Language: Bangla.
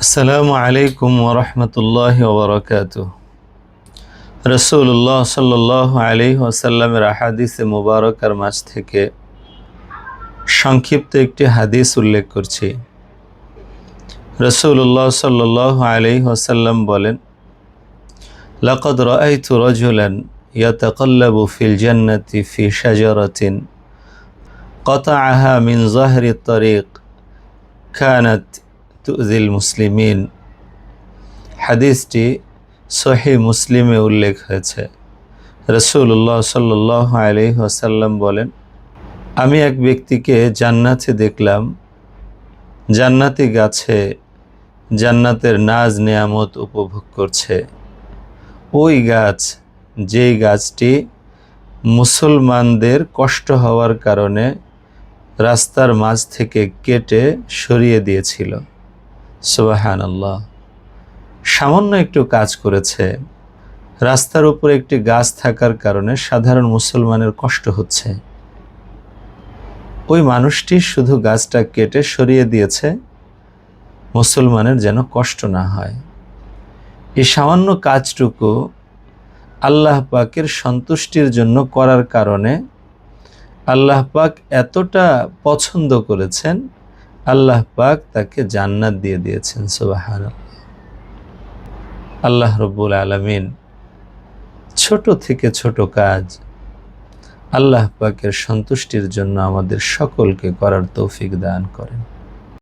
আসসালামু আলাইকুম ওরহমতুল্লাহি ওবরাকাতুহ। রাসূলুল্লাহ সাল্লাল্লাহু আলাইহি ওয়াসাল্লামের হাদিসে মুবারকার মাঝ থেকে সংক্ষিপ্ত একটি হাদিস উল্লেখ করছি। রাসূলুল্লাহ সাল্লাল্লাহু আলাইহি ওয়াসাল্লাম বলেন, লাকাদ রাআইতু রাজুলান ইয়াতাকাল্লাবু ফিল জান্নাতি ফি শাজারাতিন কাতাআহা মিন যাহরি তারিক কানাত তুযিল মুসলিমিন। হাদিসটি সহিহ মুসলিমে উল্লেখ হয়েছে। রাসূলুল্লাহ সাল্লাল্লাহু আলাইহি ওয়াসাল্লাম বলেন, আমি এক ব্যক্তিকে জান্নাতে দেখলাম, জান্নাতি গাছে জান্নাতের নাজ নেয়ামত উপভোগ করছে। ওই গাছ, যেই গাছটি মুসলমানদের কষ্ট হওয়ার কারণে রাস্তার মাঝ থেকে কেটে সরিয়ে দিয়েছিল। সুবহানাল্লাহ। সামান্য একটু কাজ করেছে। রাস্তার উপরে একটি গাছ থাকার কারণে সাধারণ মুসলমানের কষ্ট হচ্ছে। ওই মানুষটি শুধু গাছটা কেটে সরিয়ে দিয়েছে মুসলমানের যেন কষ্ট না হয়। এই সামান্য কাজটুকু আল্লাহ পাকের সন্তুষ্টির জন্য করার কারণে আল্লাহ পাক এতটা পছন্দ করেছেন, আল্লাহ পাক তাকে জান্নাত দিয়ে দিয়েছেন। সুবহানাল্লাহ। আল্লাহ রব্বুল আলামিন ছোট থেকে ছোট কাজ আল্লাহ পাকের সন্তুষ্টির জন্য আমাদের সকলকে করার তৌফিক দান করেন।